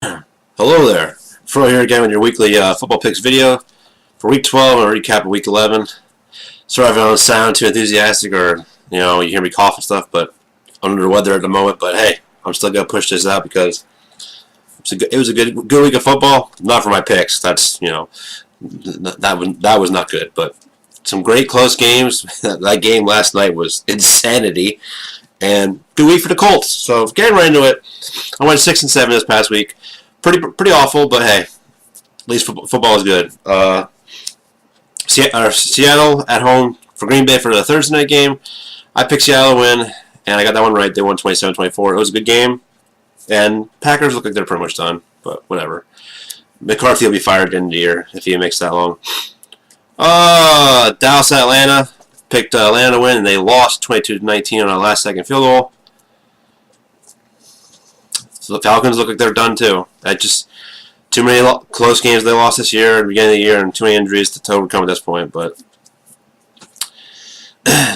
Hello there, Fro here again with your weekly football picks video. For week 12, I'm going to recap of week 11. Sorry if I don't sound too enthusiastic or, you hear me cough and stuff, but I'm under the weather at the moment. But hey, I'm still going to push this out because it was a good week of football. Not for my picks. That's, that was not good. But some great close games. That game last night was insanity. And good week for the Colts. So getting right into it, I went 6-7 this past week. Pretty awful, but hey, at least football is good. Seattle at home for Green Bay for the Thursday night game. I picked Seattle to win, and I got that one right. They won 27-24. It was a good game, and Packers look like they're pretty much done, but whatever. McCarthy will be fired at the end of the year if he makes that long. Dallas at Atlanta. Picked Atlanta to win, and they lost 22-19 on a last-second field goal. So the Falcons look like they're done too. Too many close games they lost this year at the beginning of the year, and too many injuries to overcome at this point. But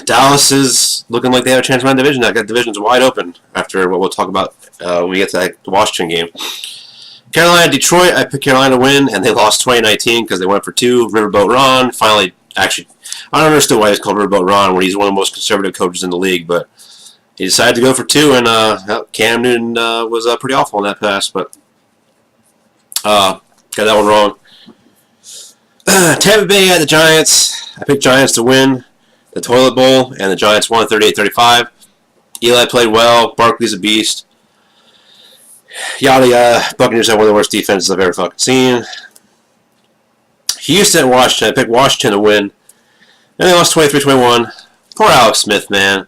Dallas is looking like they have a chance to win the division. That division's wide open after what we'll talk about when we get to that Washington game. Carolina, Detroit. I picked Carolina to win, and they lost 20-19 because they went for two. Riverboat Ron finally, actually, I don't understand why he's called Riverboat Ron when he's one of the most conservative coaches in the league, but he decided to go for two, and Cam Newton was pretty awful in that pass, but got that one wrong. Tampa Bay at the Giants. I picked Giants to win the Toilet Bowl, and the Giants won 38-35. Eli played well. Barkley's a beast. Yada yada. Buccaneers have one of the worst defenses I've ever fucking seen. Houston at Washington. I picked Washington to win, and they lost 23-21. Poor Alex Smith, man.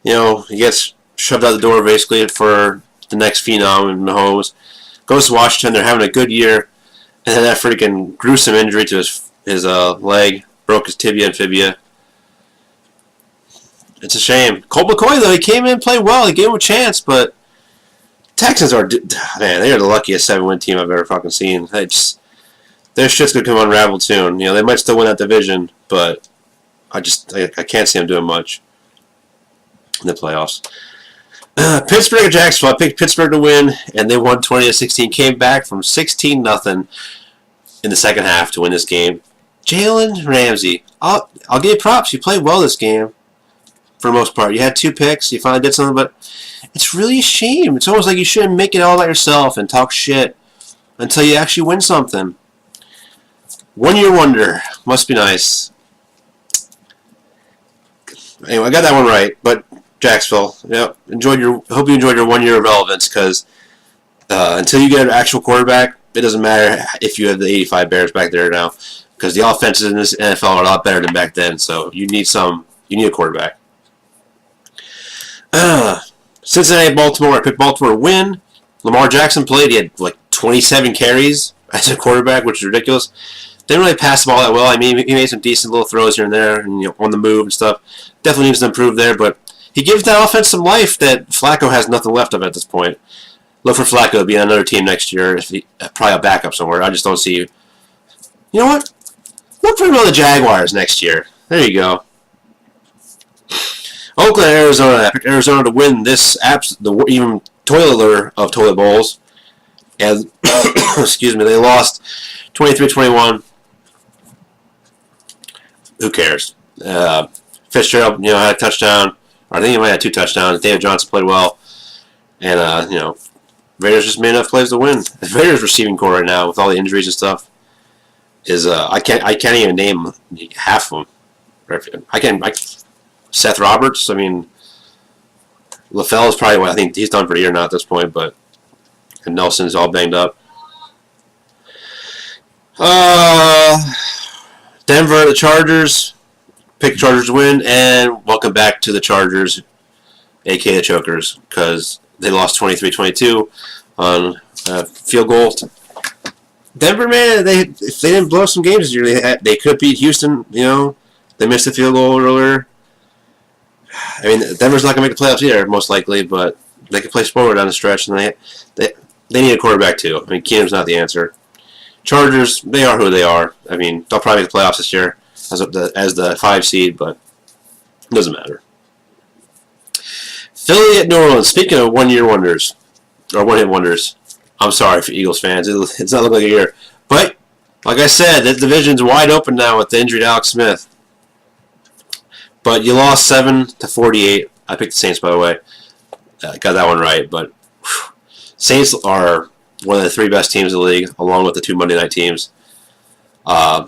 He gets shoved out the door basically for the next phenom in Mahomes. Goes to Washington. They're having a good year, and then that freaking gruesome injury to his leg, broke his tibia and fibia. It's a shame. Colt McCoy, though, he came in and played well. He gave him a chance, but Texans are, man, they are the luckiest 7-win team I've ever fucking seen. Their shit's gonna come unraveled soon. They might still win that division, but I can't see them doing much in the playoffs. Pittsburgh and Jacksonville. I picked Pittsburgh to win, and they won 20-16. Came back from 16-0 in the second half to win this game. Jalen Ramsey. I'll give you props. You played well this game for the most part. You had two picks. You finally did something, but it's really a shame. It's almost like you shouldn't make it all about yourself and talk shit until you actually win something. 1 year wonder. Must be nice. Anyway, I got that one right, but Jacksonville, hope you enjoyed your 1 year of relevance, because until you get an actual quarterback, it doesn't matter if you have the 85 Bears back there now, because the offenses in this NFL are a lot better than back then. So you need a quarterback. Cincinnati, Baltimore. I picked Baltimore to win. Lamar Jackson played. He had like 27 carries as a quarterback, which is ridiculous. Didn't really pass the ball that well. I mean, he made some decent little throws here and there, and on the move and stuff. Definitely needs to improve there, but he gives that offense some life that Flacco has nothing left of at this point. Look for Flacco to be on another team next year, probably a backup somewhere. I just don't see. You know what? Look for him on the Jaguars next year. There you go. Oakland, Arizona. I picked Arizona to win this the even toiler of toilet bowls. And excuse me, they lost 23-21. Who cares? Fitzgerald, had a touchdown. Or I think he might have two touchdowns. David Johnson played well. And, Raiders just made enough plays to win. The Raiders receiving core right now, with all the injuries and stuff, is, I can't even name half of them. Seth Roberts, LaFell is probably, I think he's done for a year now at this point, and Nelson's all banged up. Denver, the Chargers. Pick the Chargers to win, and welcome back to the Chargers, a.k.a. the Chokers, because they lost 23-22 on field goal. Denver, man, if they didn't blow some games this year, they could beat Houston. They missed the field goal earlier. Denver's not going to make the playoffs either, most likely, but they could play forward down the stretch, and they need a quarterback too. Keenum's not the answer. Chargers, they are who they are. They'll probably make the playoffs this year as the 5 seed, but it doesn't matter. Philly at New Orleans. Speaking of 1 year wonders, or one hit wonders, I'm sorry for Eagles fans. It's not looking like a year. But, like I said, the division's wide open now with the injured Alex Smith. But you lost 7-48. I picked the Saints, by the way. Got that one right. But whew, Saints are one of the 3 best teams in the league, along with the 2 Monday night teams. I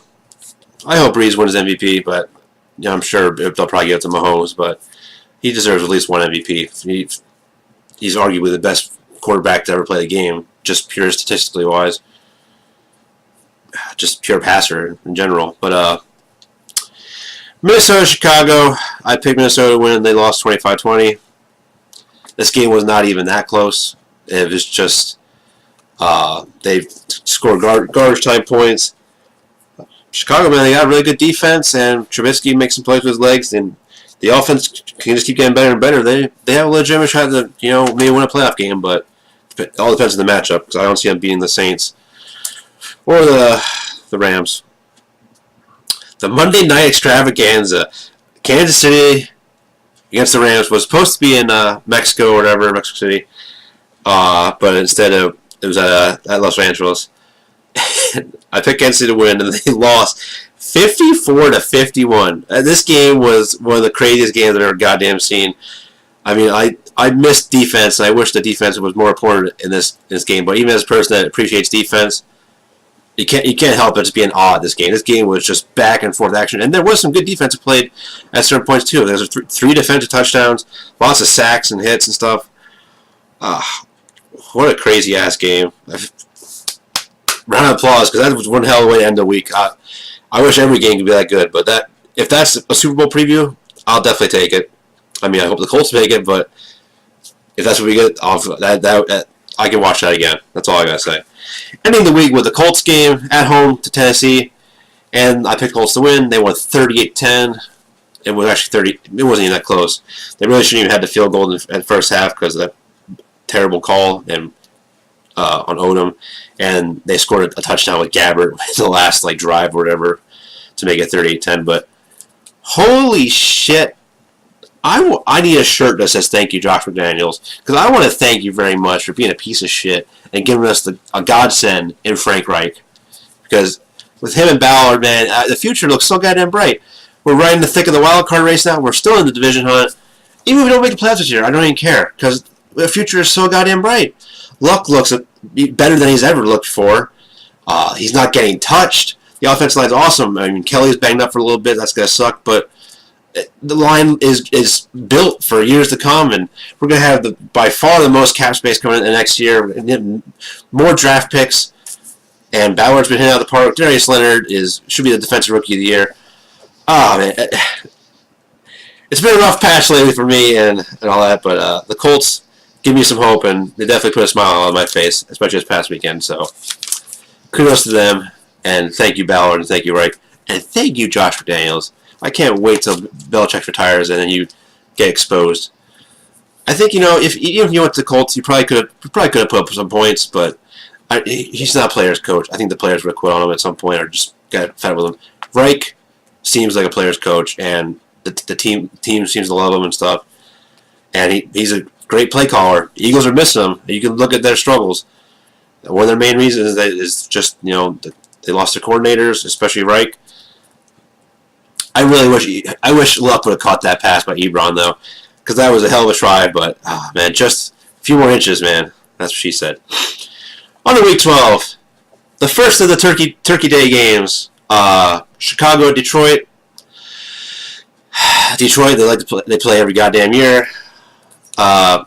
hope Breeze wins MVP, but I'm sure they'll probably give it to Mahomes. But he deserves at least one MVP. He's arguably the best quarterback to ever play the game, just pure statistically wise. Just pure passer in general. But Minnesota, Chicago. I picked Minnesota to win. They lost 25-20. This game was not even that close. It was just they scored garbage time points. Chicago, man, they got a really good defense, and Trubisky makes some plays with his legs, and the offense can just keep getting better and better. They have a legitimate shot to maybe win a playoff game, but it all depends on the matchup because I don't see them beating the Saints or the Rams. The Monday night extravaganza, Kansas City against the Rams, was supposed to be in Mexico or whatever, Mexico City, but instead it was at Los Angeles. I picked Kansas City to win, and they lost 54-51. This game was one of the craziest games I've ever goddamn seen. I mean, I missed defense, and I wish the defense was more important in this game. But even as a person that appreciates defense, you can't help but just be in awe at this game. This game was just back and forth action, and there was some good defense played at certain points too. There was 3 defensive touchdowns, lots of sacks and hits and stuff. What a crazy ass game! Round of applause, because that was one hell of a way to end the week. I wish every game could be that good, but if that's a Super Bowl preview, I'll definitely take it. I mean, I hope the Colts make it, but if that's what we get, I can watch that again. That's all I gotta say. Ending the week with the Colts game at home to Tennessee, and I picked Colts to win. They won 38-10. It was actually 30. It wasn't even that close. They really shouldn't even have the field goal in the first half because of that terrible call and on Odom, and they scored a touchdown with Gabbert in the last drive or whatever to make it 38-10. But holy shit, I need a shirt that says "Thank you, Josh McDaniels," because I want to thank you very much for being a piece of shit and giving us a godsend in Frank Reich. Because with him and Ballard, man, the future looks so goddamn bright. We're right in the thick of the wild card race now. We're still in the division hunt. Even if we don't make the playoffs this year, I don't even care because the future is so goddamn bright. Luck looks better than he's ever looked for. He's not getting touched. The offensive line's awesome. I mean, Kelly's banged up for a little bit. That's going to suck. But the line is built for years to come, and we're going to have by far the most cap space coming in the next year. More draft picks, and Ballard's been hitting out of the park. Darius Leonard should be the defensive rookie of the year. Oh, man. It's been a rough patch lately for me and all that, but the Colts give me some hope, and they definitely put a smile on my face, especially this past weekend. So, kudos to them, and thank you, Ballard, and thank you, Reich, and thank you, Josh McDaniels. I can't wait till Belichick retires and then you get exposed. I think even if you went to the Colts, you probably could have put up some points, but he's not a player's coach. I think the players would quit on him at some point or just got fed with him. Reich seems like a player's coach, and the team seems to love him and stuff. And he's a great play caller. The Eagles are missing him. You can look at their struggles. One of their main reasons is just they lost their coordinators, especially Reich. I wish Luck would have caught that pass by Ebron though, because that was a hell of a try. But man, just a few more inches, man. That's what she said. On to week 12, the first of the Turkey Day games. Chicago, Detroit. Detroit, they play every goddamn year.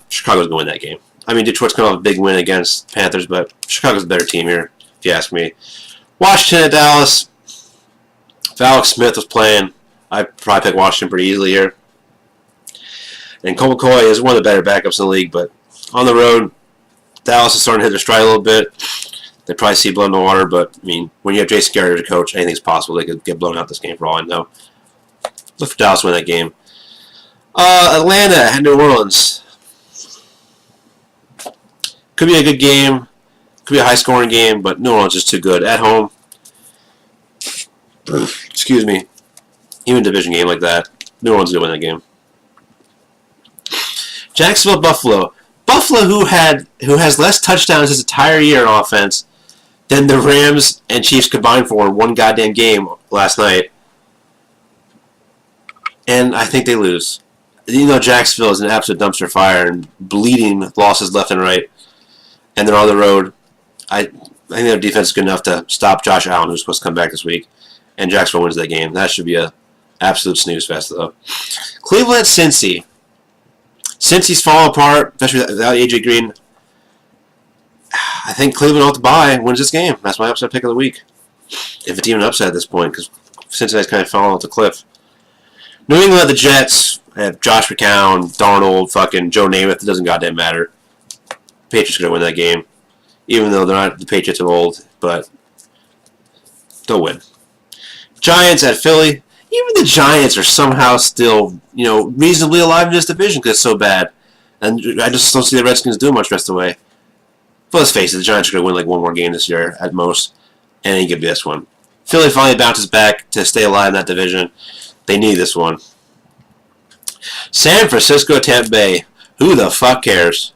Chicago's going to win that game. I mean, Detroit's coming off a big win against Panthers, but Chicago's a better team here, if you ask me. Washington at Dallas. If Alex Smith was playing, I'd probably pick Washington pretty easily here. And Colt McCoy is one of the better backups in the league, but on the road, Dallas is starting to hit their stride a little bit. They probably see blood in the water, but, I mean, when you have Jason Garrett as a coach, anything's possible. They could get blown out this game for all I know. Look for Dallas to win that game. Atlanta at New Orleans. Could be a good game. Could be a high-scoring game, but New Orleans is too good. At home, excuse me, even a division game like that, New Orleans is going to win that game. Jacksonville, Buffalo. Buffalo, who has less touchdowns this entire year on offense than the Rams and Chiefs combined for in one goddamn game last night, and I think they lose. You know, Jacksonville is an absolute dumpster fire and bleeding losses left and right, and they're on the road. I think their defense is good enough to stop Josh Allen, who's supposed to come back this week, and Jacksonville wins that game. That should be a absolute snooze fest, though. Cleveland at Cincy. Cincy's falling apart, especially without A.J. Green. I think Cleveland ought to buy wins this game. That's my upset pick of the week. If it's even an upset at this point, because Cincinnati's kind of fallen off the cliff. New England at the Jets. Have Josh McCown, Darnold, fucking Joe Namath. It doesn't goddamn matter. Patriots going to win that game. Even though they're not the Patriots of old, but they'll win. Giants at Philly. Even the Giants are somehow still, reasonably alive in this division because it's so bad. And I just don't see the Redskins doing much rest of the way. But let's face it, the Giants are going to win like one more game this year at most. And they get this one. Philly finally bounces back to stay alive in that division. They need this one. San Francisco, Tampa Bay. Who the fuck cares?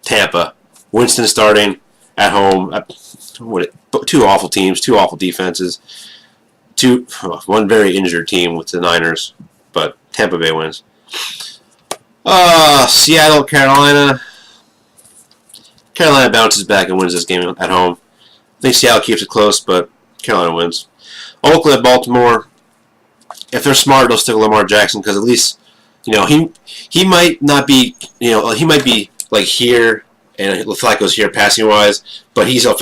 Tampa. Winston starting at home. Two awful teams, two awful defenses. One very injured team with the Niners, but Tampa Bay wins. Seattle, Carolina. Carolina bounces back and wins this game at home. I think Seattle keeps it close, but Carolina wins. Oakland, Baltimore. If they're smart, they'll stick with Lamar Jackson because at least, he might not be, he might be like here and Flacco's here passing wise, but he's up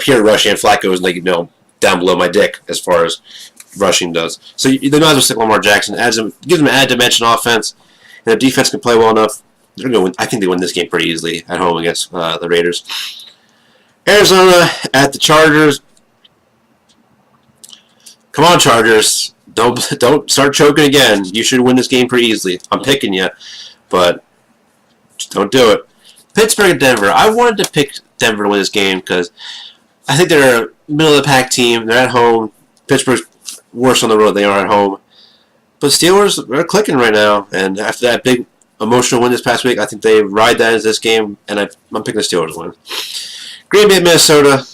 here rushing and Flacco's like down below my dick as far as rushing does. So they might as well stick Lamar Jackson. Gives them an added dimension offense, and if defense can play well enough, they're going to win. I think they win this game pretty easily at home against the Raiders. Arizona at the Chargers. Come on, Chargers. Don't start choking again. You should win this game pretty easily. I'm picking you, but just don't do it. Pittsburgh and Denver. I wanted to pick Denver to win this game because I think they're a middle-of-the-pack team. They're at home. Pittsburgh's worse on the road than they are at home. But Steelers are clicking right now, and after that big emotional win this past week, I think they ride that into this game, and I'm picking the Steelers to win. Green Bay, Minnesota.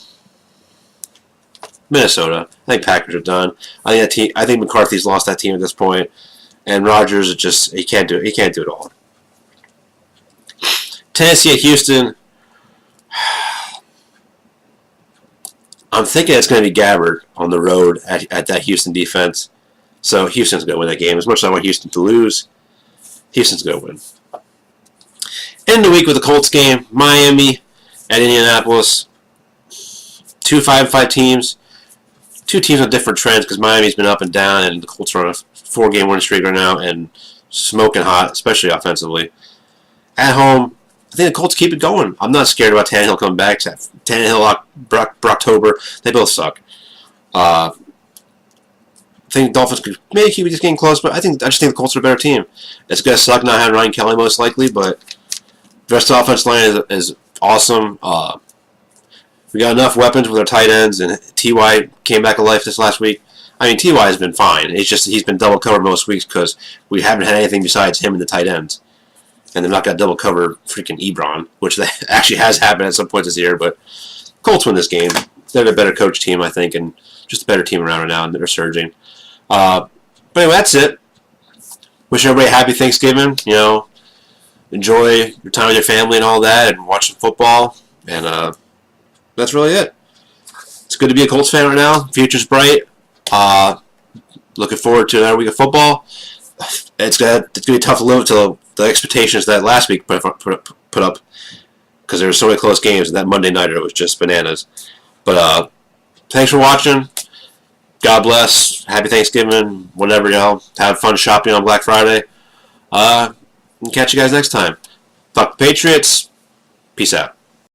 I think Packers are done. I think McCarthy's lost that team at this point, and Rodgers he can't do it. He can't do it all. Tennessee at Houston. I'm thinking it's going to be Gabbard on the road at that Houston defense. So Houston's going to win that game. As much as I want Houston to lose, Houston's going to win. End the week with the Colts game. Miami at Indianapolis. 2 5-5 teams. Two teams on different trends because Miami's been up and down, and the Colts are on a 4-game winning streak right now and smoking hot, especially offensively. At home, I think the Colts keep it going. I'm not scared about Tannehill coming back. Tannehill, Brocktober, they both suck. I think the Dolphins could maybe keep this game close, but I just think the Colts are a better team. It's going to suck not having Ryan Kelly most likely, but the rest of the offensive line is awesome. We got enough weapons with our tight ends, and T.Y. came back to life this last week. I mean, T.Y. has been fine. It's just he's been double covered most weeks because we haven't had anything besides him and the tight ends. And they're not going to double cover freaking Ebron, which actually has happened at some point this year. But Colts win this game. They're the better coach team, I think, and just a better team around right now, and they're surging. But anyway, that's it. Wish everybody a happy Thanksgiving. Enjoy your time with your family and all that, and watch some football. And that's really it. It's good to be a Colts fan right now. Future's bright. Looking forward to another week of football. It's gonna be tough to live up to the expectations that last week put up because there were so many close games, and that Monday nighter it was just bananas. But thanks for watching. God bless. Happy Thanksgiving. Whatever, have fun shopping on Black Friday. And catch you guys next time. Fuck the Patriots. Peace out.